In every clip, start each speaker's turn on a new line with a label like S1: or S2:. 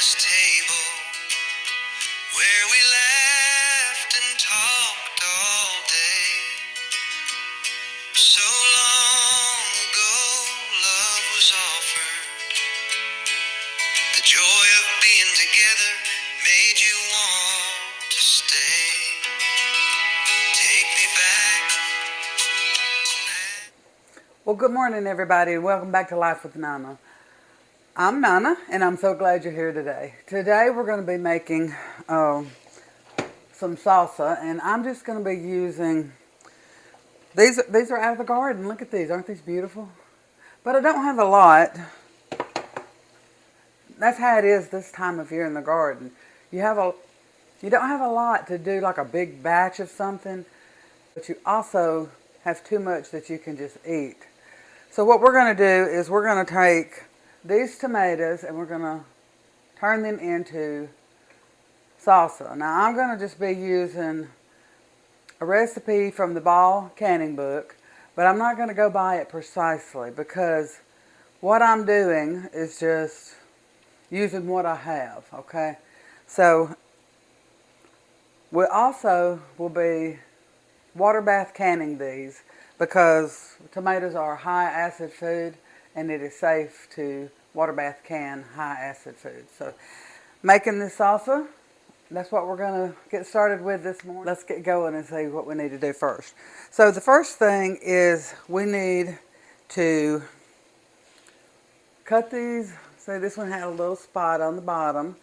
S1: this table where we laughed and talked all day. So long ago, love was offered. The joy of being together made you want to stay. Take me back.
S2: Well, good morning, everybody, and welcome back to Life with Nana. I'm Nana, and I'm so glad you're here today. Today, we're going to be making some salsa, and I'm just going to be using these. These are out of the garden. Look at these; aren't these beautiful? But I don't have a lot. That's how it is this time of year in the garden. You don't have a lot to do like a big batch of something, but you also have too much that you can just eat. So what we're going to do is we're going to take these tomatoes and we're going to turn them into salsa. Now I'm going to just be using a recipe from the Ball canning book, but I'm not going to go by it precisely because what I'm doing is just using what I have, okay? So we also will be water bath canning these because tomatoes are high acid food and it is safe to water bath can high acid food. So making this salsa, that's what we're going to get started with this morning. Let's get going and see what we need to do first. So the first thing is we need to cut these. See, this one had a little spot on the bottom.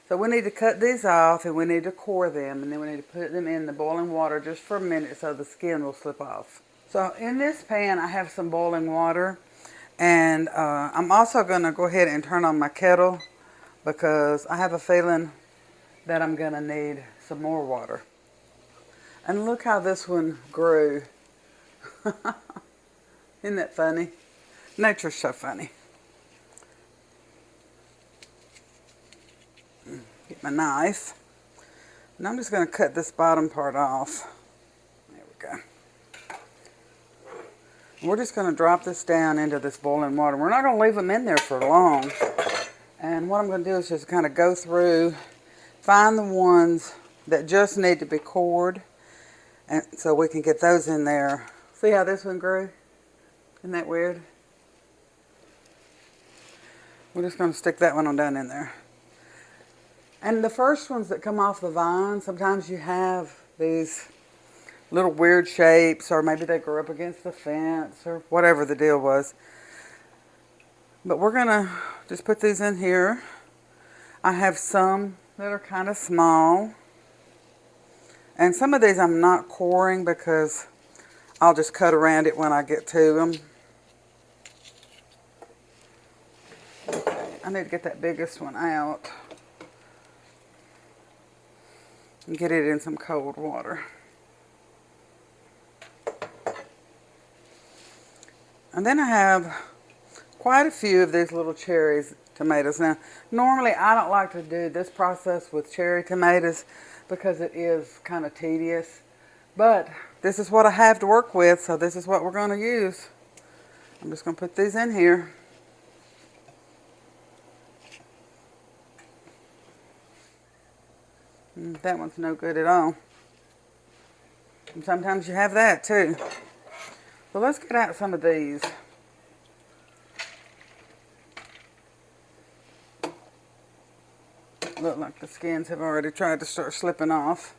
S2: So we need to cut these off and we need to core them, and then we need to put them in the boiling water just for a minute so the skin will slip off. So in this pan I have some boiling water, and I'm also going to go ahead and turn on my kettle because I have a feeling that I'm going to need some more water. And look how this one grew. Isn't that funny? Nature's so funny. Get my knife. And I'm just going to cut this bottom part off. There we go. We're just going to drop this down into this boiling water. We're not going to leave them in there for long. And what I'm going to do is just kind of go through, find the ones that just need to be cored, and so we can get those in there. See how this one grew? Isn't that weird? We're just going to stick that one on down in there. And the first ones that come off the vine, sometimes you have these little weird shapes, or maybe they grew up against the fence, or whatever the deal was. But we're going to just put these in here. I have some that are kind of small. And some of these I'm not coring because I'll just cut around it when I get to them. Okay, I need to get that biggest one out and get it in some cold water. And then I have quite a few of these little cherry tomatoes. Now, normally I don't like to do this process with cherry tomatoes because it is kind of tedious. But this is what I have to work with, so this is what we're going to use. I'm just going to put these in here. That one's no good at all. And sometimes you have that too. So let's get out some of these. Look like the skins have already tried to start slipping off.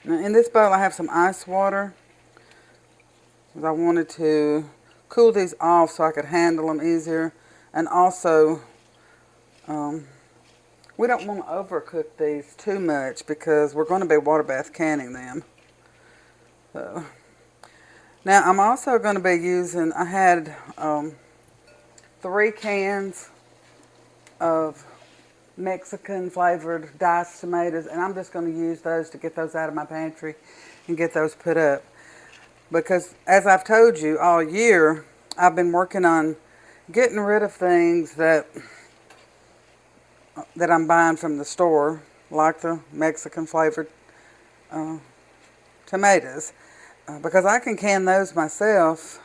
S2: Now in this bowl I have some ice water, because I wanted to cool these off so I could handle them easier. And also, we don't want to overcook these too much because we're going to be water bath canning them. So, now I'm also going to be using, I had 3 cans of Mexican flavored diced tomatoes, and I'm just going to use those to get those out of my pantry and get those put up. because as I've told you all year, I've been working on getting rid of things that I'm buying from the store, like the Mexican flavored uh, tomatoes, because I can can those myself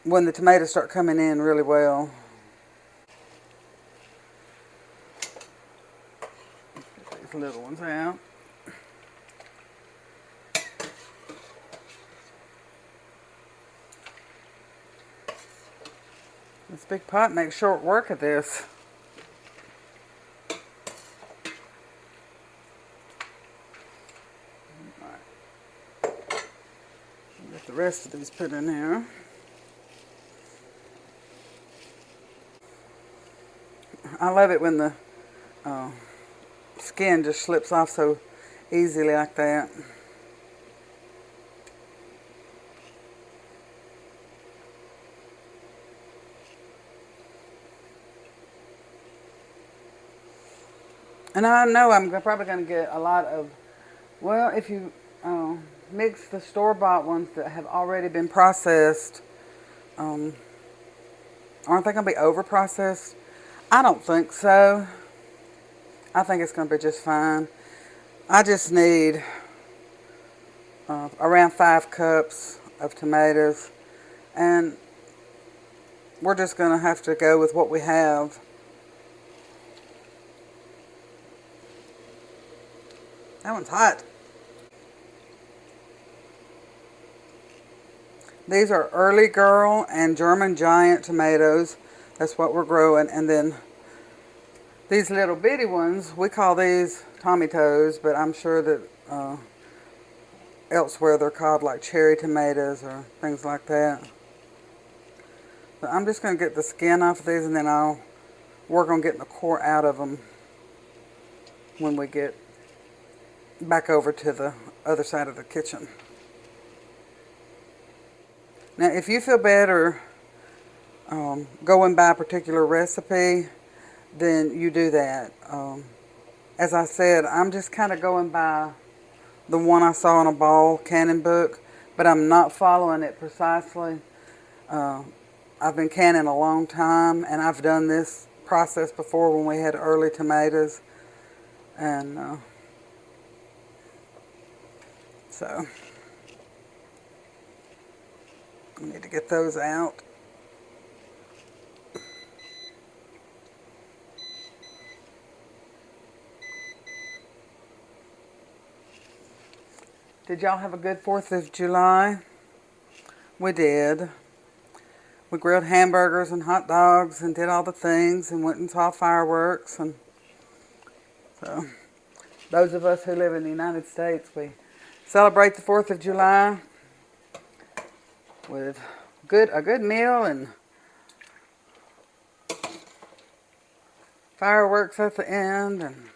S2: when the tomatoes start coming in really well. Get these little ones out. This big pot makes short work of this. Get the rest of these put in here. I love it when the uh, skin just slips off so easily like that. And I know I'm probably going to get a lot of, well, if you mix the store-bought ones that have already been processed, aren't they going to be over-processed? I don't think so. I think it's going to be just fine. I just need around 5 cups of tomatoes, and we're just going to have to go with what we have. That one's hot. These are Early Girl and German Giant tomatoes. That's what we're growing. And then these little bitty ones, we call these Tommy Toes, but I'm sure that elsewhere they're called like cherry tomatoes or things like that. But I'm just going to get the skin off of these, and then I'll work on getting the core out of them when we get back over to the other side of the kitchen. Now, if you feel better going by a particular recipe, then you do that. As I said, I'm just kind of going by the one I saw in a ball canning book, but I'm not following it precisely. I've been canning a long time, and I've done this process before when we had early tomatoes, and so I need to get those out. Did y'all have a good 4th of July? We did. We grilled hamburgers and hot dogs and did all the things and went and saw fireworks. And so those of us who live in the United States, we celebrate the 4th of July with a good meal and fireworks at the end. And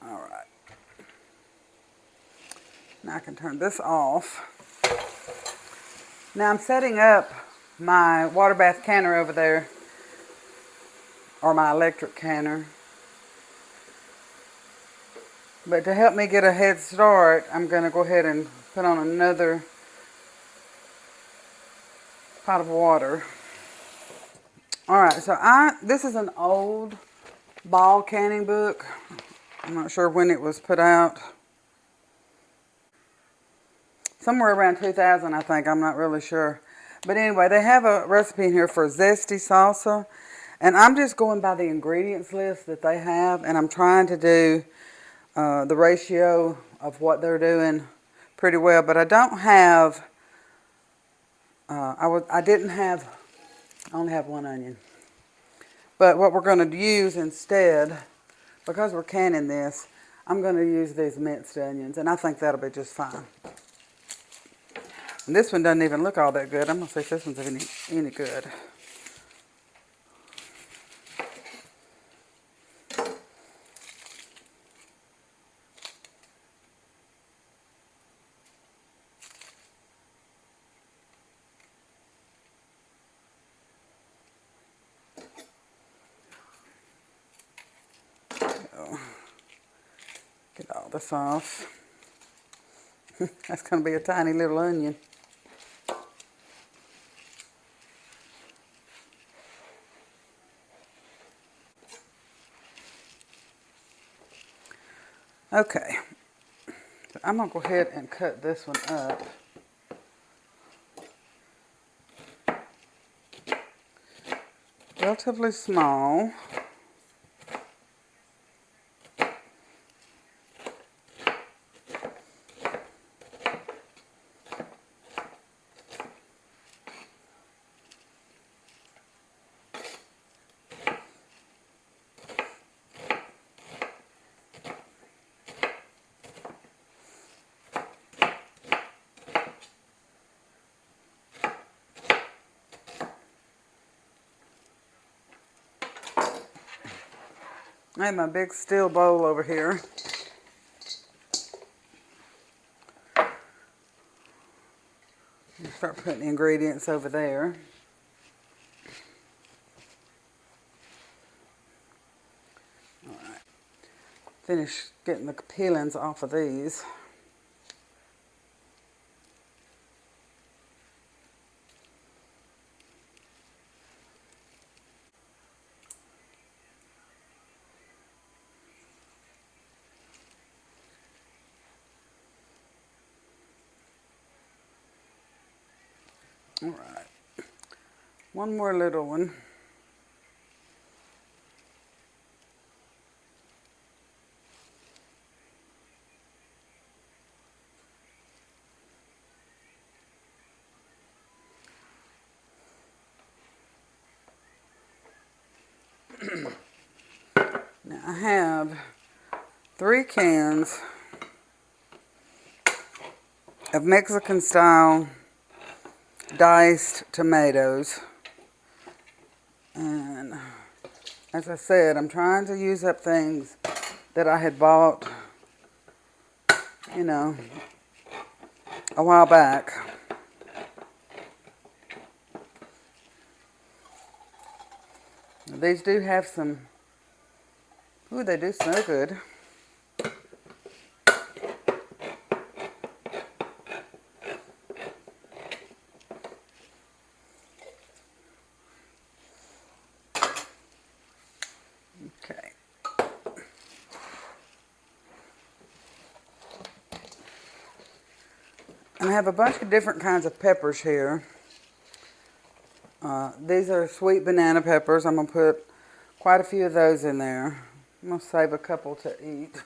S2: all right. Now I can turn this off. Now I'm setting up my water bath canner over there, or my electric canner. But to help me get a head start, I'm going to go ahead and put on another pot of water. Alright, so this is an old ball canning book. I'm not sure when it was put out. Somewhere around 2000, I think. I'm not really sure. But anyway, they have a recipe in here for zesty salsa. And I'm just going by the ingredients list that they have. And I'm trying to do the ratio of what they're doing pretty well. But I don't have, I only have one onion. But what we're going to use instead, because we're canning this, I'm going to use these minced onions. And I think that'll be just fine. And this one doesn't even look all that good. I'm going to see if this one's any good. So, get all this off. That's going to be a tiny little onion. Okay, so I'm going to go ahead and cut this one up. Relatively small. I have my big steel bowl over here. Start putting the ingredients over there. Alright. Finish getting the peelings off of these. Alright. One more little one. Now I have 3 cans of Mexican style diced tomatoes. And as I said, I'm trying to use up things that I had bought, you know, a while back. These do have some, ooh, they do smell good. Okay. And I have a bunch of different kinds of peppers here. These are sweet banana peppers. I'm going to put quite a few of those in there. I'm going to save a couple to eat.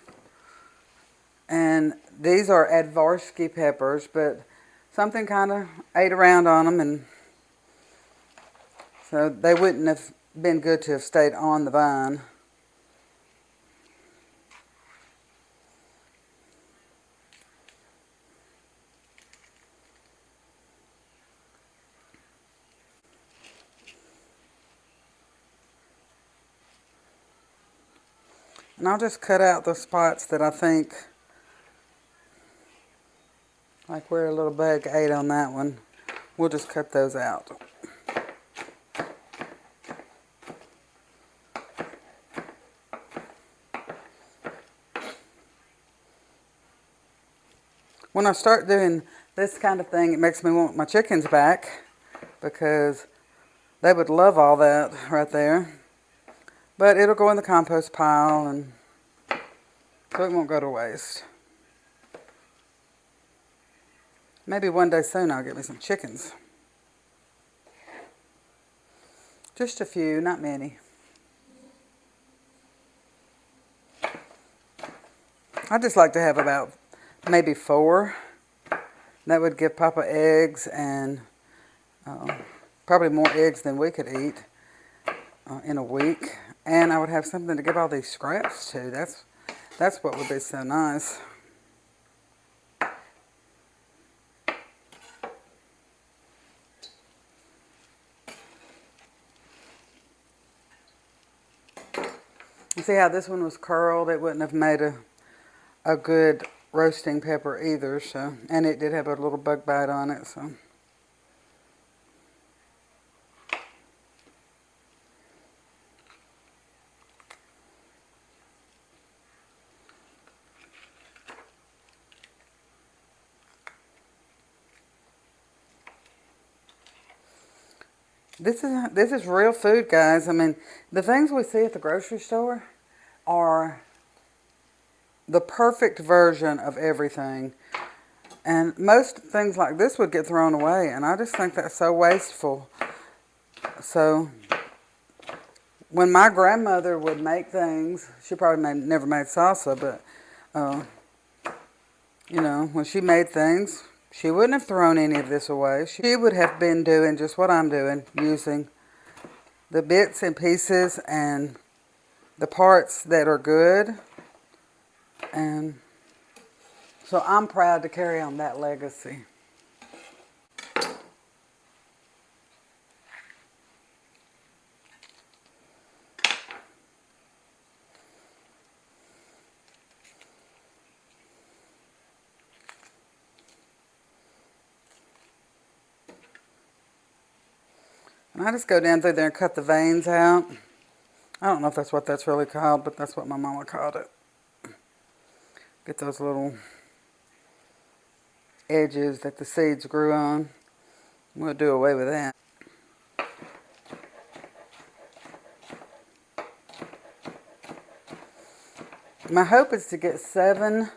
S2: And these are Advarsky peppers, but something kind of ate around on them, and so they wouldn't have been good to have stayed on the vine. And I'll just cut out the spots that I think, like where a little bug ate on that one. We'll just cut those out. When I start doing this kind of thing, it makes me want my chickens back, because they would love all that right there. But it'll go in the compost pile, and so it won't go to waste. Maybe one day soon I'll get me some chickens. Just a few, not many. I just like to have about maybe 4. That would give Papa eggs, and probably more eggs than we could eat in a week. And I would have something to give all these scraps to. That's what would be so nice. You see how this one was curled? It wouldn't have made a good roasting pepper either. So, and it did have a little bug bite on it. So. This is real food, guys. I mean, the things we see at the grocery store are the perfect version of everything. And most things like this would get thrown away, and I just think that's so wasteful. So when my grandmother would make things, she probably never made salsa, but you know, when she made things, she wouldn't have thrown any of this away. She would have been doing just what I'm doing, using the bits and pieces and the parts that are good. And so I'm proud to carry on that legacy. And I just go down through there and cut the veins out. I don't know if that's what that's really called, but that's what my mama called it. Get those little edges that the seeds grew on. We'll do away with that. My hope is to get 7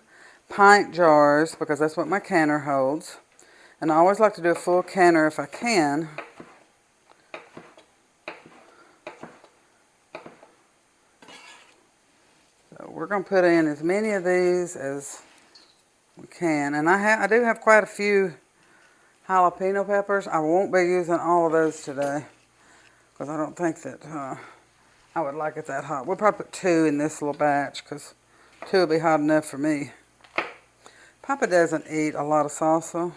S2: pint jars, because that's what my canner holds. And I always like to do a full canner if I can. So we're going to put in as many of these as we can. And I do have quite a few jalapeno peppers. I won't be using all of those today, because I don't think that I would like it that hot. We'll probably put 2 in this little batch, because 2 will be hot enough for me. Papa doesn't eat a lot of salsa.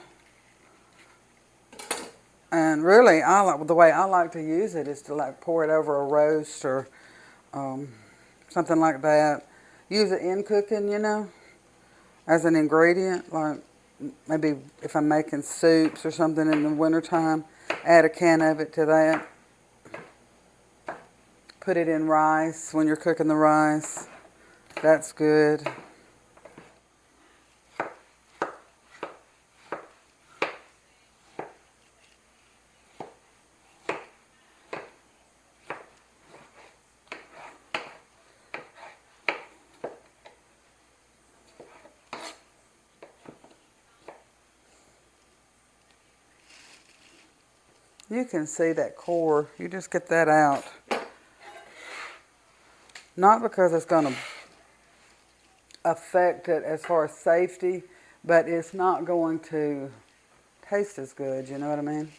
S2: And really, the way I like to use it is to like pour it over a roast or something like that. Use it in cooking, you know, as an ingredient. Like maybe if I'm making soups or something in the wintertime, add a can of it to that. Put it in rice when you're cooking the rice. That's good. You can see that core. You just get that out. Not because it's going to affect it as far as safety, but it's not going to taste as good, you know what I mean?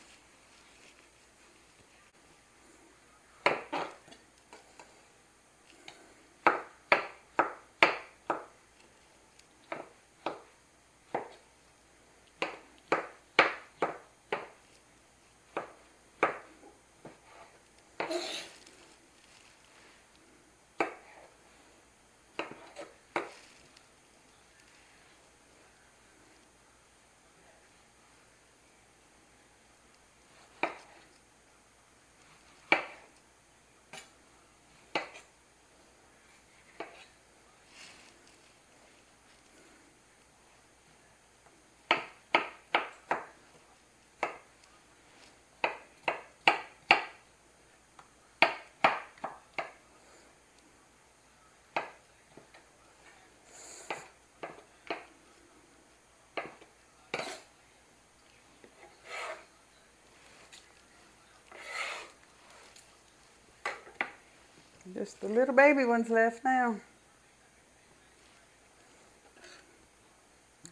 S2: Just the little baby ones left now.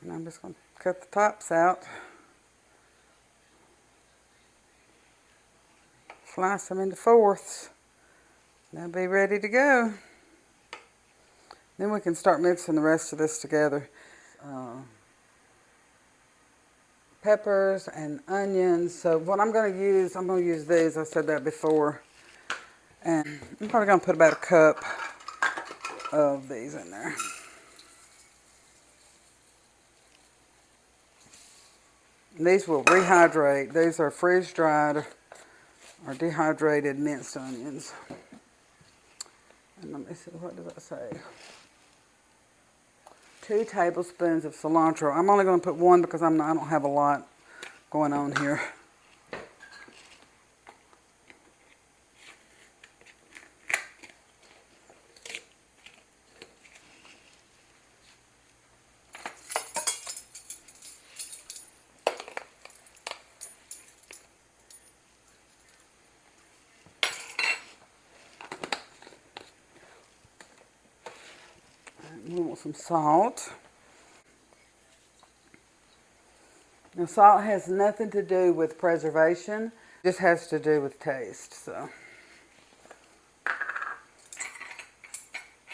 S2: And I'm just going to cut the tops out. Slice them into fourths. They'll be ready to go. Then we can start mixing the rest of this together. Peppers and onions. So what I'm going to use these. I said that before. And I'm probably going to put about a cup of these in there. These will rehydrate. These are freeze-dried or dehydrated minced onions. And let me see, what does that say? 2 tablespoons of cilantro. I'm only going to put 1 because I don't have a lot going on here. We want some salt. Now, salt has nothing to do with preservation. It just has to do with taste. So,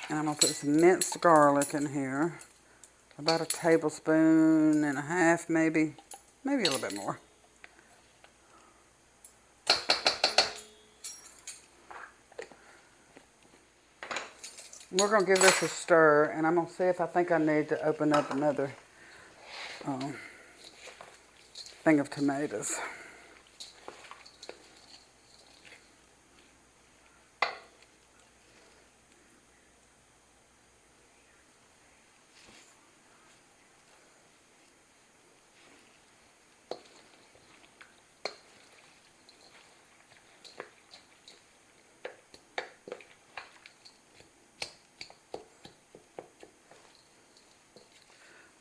S2: and I'm going to put some minced garlic in here. About a tablespoon and a half, maybe a little bit more. We're going to give this a stir, and I'm going to see if I think I need to open up another thing of tomatoes.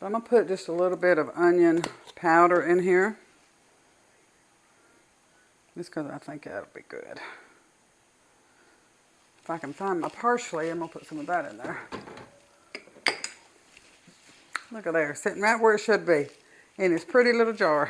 S2: I'm going to put just a little bit of onion powder in here. Just because I think that'll be good. If I can find my parsley, I'm going to put some of that in there. Look at there, sitting right where it should be, in this pretty little jar.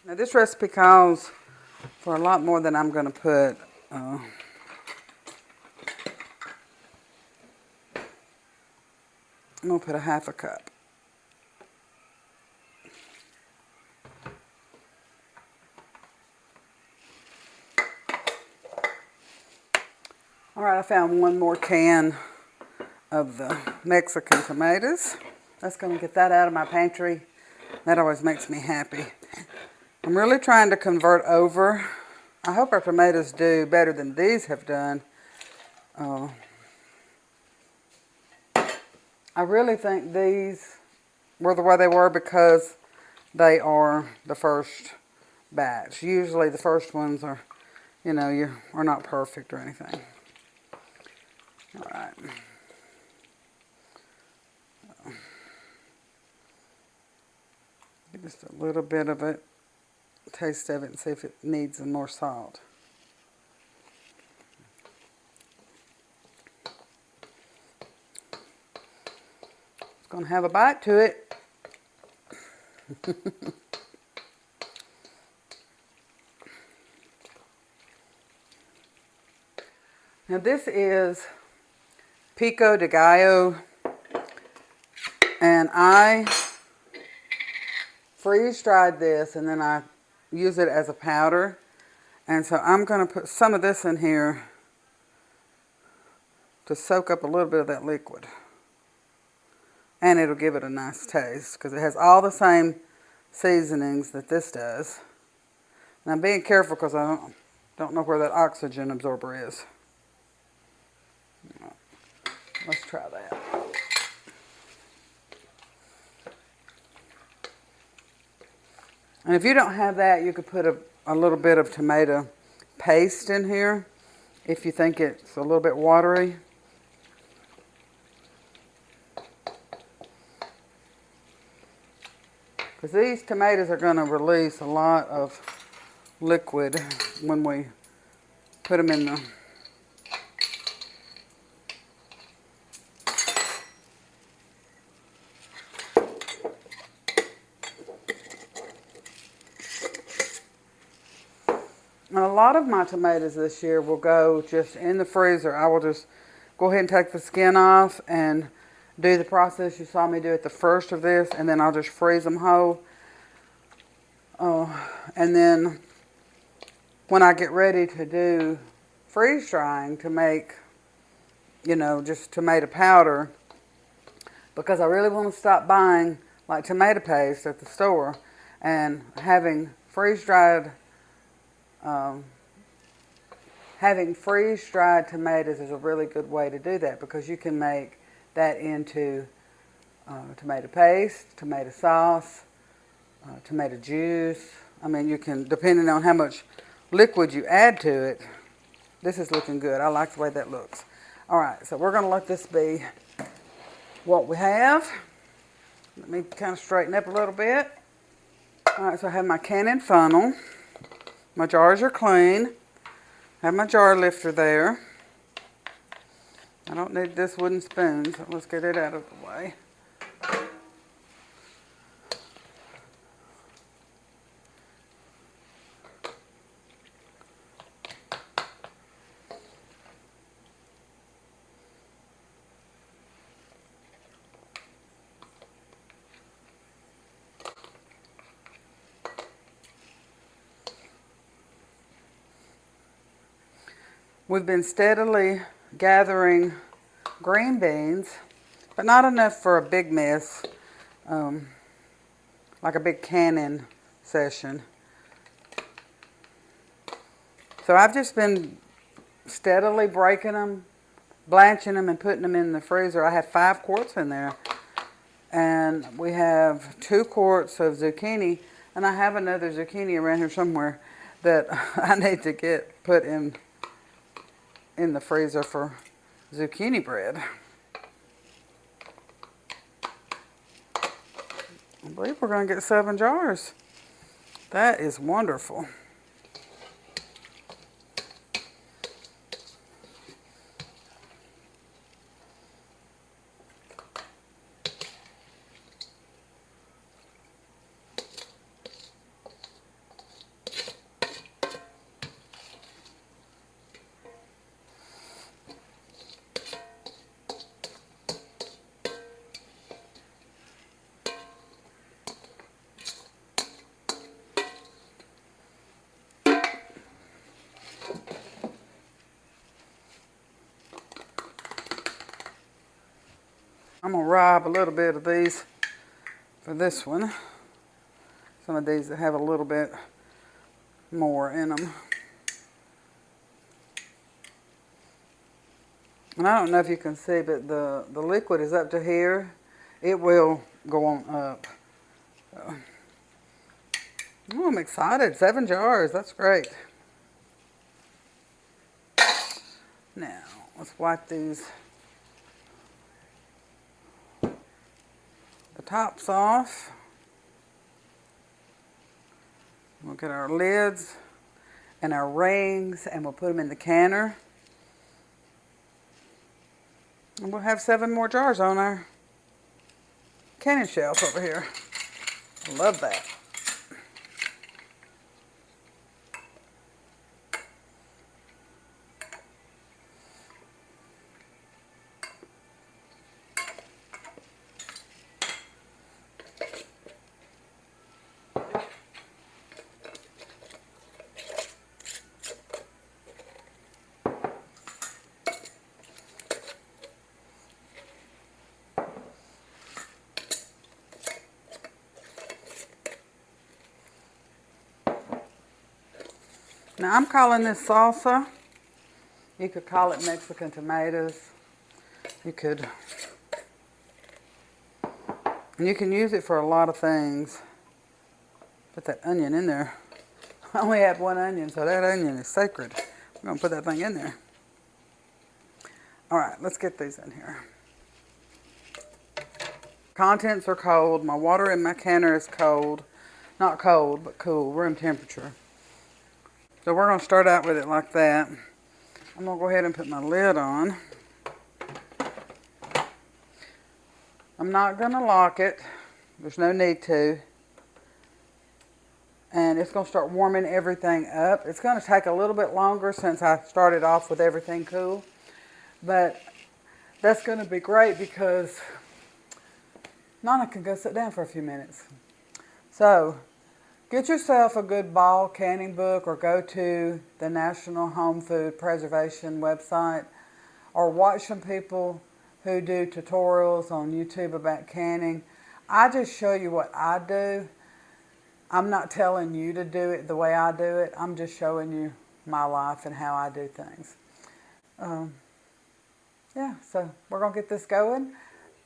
S2: Now this recipe calls for a lot more than I'm going to put. I'm going to put a half a cup. All right, I found one more can of the Mexican tomatoes. That's going to get that out of my pantry. That always makes me happy. I'm really trying to convert over. I hope our tomatoes do better than these have done. I really think these were the way they were because they are the first batch. Usually the first ones are, are not perfect or anything. All right. Just a little bit of it. Taste of it and see if it needs some more salt. It's going to have a bite to it. Now this is pico de gallo, and I freeze-dried this and then I use it as a powder. And so I'm going to put some of this in here to soak up a little bit of that liquid. And it'll give it a nice taste because it has all the same seasonings that this does. And I'm being careful because I don't know where that oxygen absorber is. Let's try that. And if you don't have that, you could put a little bit of tomato paste in here if you think it's a little bit watery. Because these tomatoes are going to release a lot of liquid when we put them in the And a lot of my tomatoes this year will go just in the freezer. I will just go ahead and take the skin off and do the process you saw me do at the first of this, and then I'll just freeze them whole. And then when I get ready to do freeze drying to make, just tomato powder, because I really want to stop buying like tomato paste at the store, and having freeze-dried tomatoes is a really good way to do that, because you can make that into tomato paste, tomato sauce, tomato juice. I mean, you can, depending on how much liquid you add to it, This is looking good. I like the way that looks. All right, so we're going to let this be what we have. Let me kind of straighten up a little bit. All right, so I have my canning funnel. My jars are clean. I have my jar lifter there. I don't need this wooden spoon, so let's get it out of the way. We've been steadily gathering green beans, but not enough for a big mess, like a big canning session. So I've just been steadily breaking them, blanching them, and putting them in the freezer. I have 5 quarts in there, and we have 2 quarts of zucchini, and I have another zucchini around here somewhere that I need to get put in the freezer for zucchini bread. I believe we're going to get 7 jars. That is wonderful. I'm going to rob a little bit of these for this one. Some of these that have a little bit more in them. And I don't know if you can see, but the liquid is up to here. It will go on up. So, oh, I'm excited. 7 jars. That's great. Now, let's wipe these, the tops off. We'll get our lids and our rings, and we'll put them in the canner. And we'll have 7 more jars on our canning shelf over here. I love that. Now I'm calling this salsa. You could call it Mexican tomatoes. You could, and you can use it for a lot of things. Put that onion in there. I only had 1 onion, so that onion is sacred. I'm going to put that thing in there. All right, let's get these in here. Contents are cold. My water in my canner is cold. Not cold, but cool, room temperature. So we're going to start out with it like that. I'm going to go ahead and put my lid on. I'm not going to lock it. There's no need to. And it's going to start warming everything up. It's going to take a little bit longer since I started off with everything cool. But that's going to be great because Nana can go sit down for a few minutes. So get yourself a good ball canning book, or go to the National Home Food Preservation website, or watch some people who do tutorials on YouTube about canning. I just show you what I do. I'm not telling you to do it the way I do it. I'm just showing you my life and how I do things. Yeah, so we're going to get this going,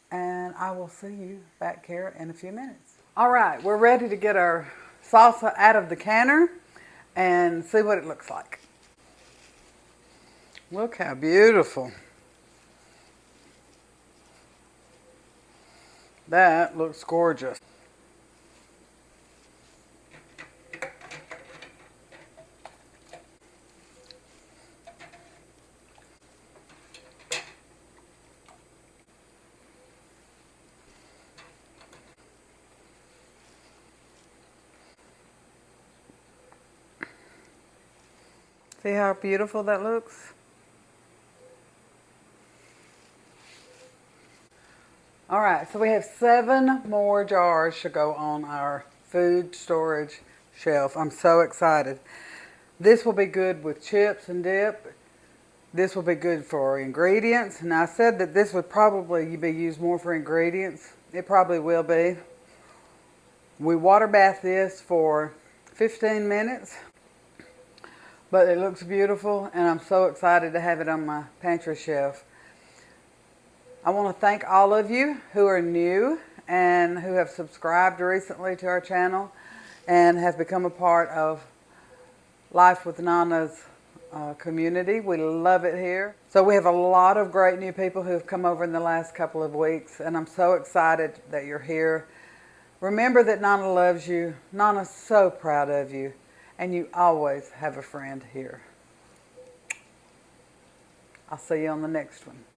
S2: and I will see you back here in a few minutes. All right, we're ready to get our salsa out of the canner and see what it looks like. Look how beautiful. That looks gorgeous. See how beautiful that looks? All right, so we have 7 more jars to go on our food storage shelf. I'm so excited. This will be good with chips and dip. This will be good for ingredients. And I said that this would probably be used more for ingredients. It probably will be. We water bath this for 15 minutes. But it looks beautiful, and I'm so excited to have it on my pantry shelf. I want to thank all of you who are new and who have subscribed recently to our channel and have become a part of Life with Nana's community. We love it here. So we have a lot of great new people who have come over in the last couple of weeks, and I'm so excited that you're here. Remember that Nana loves you. Nana's so proud of you. And you always have a friend here. I'll see you on the next one.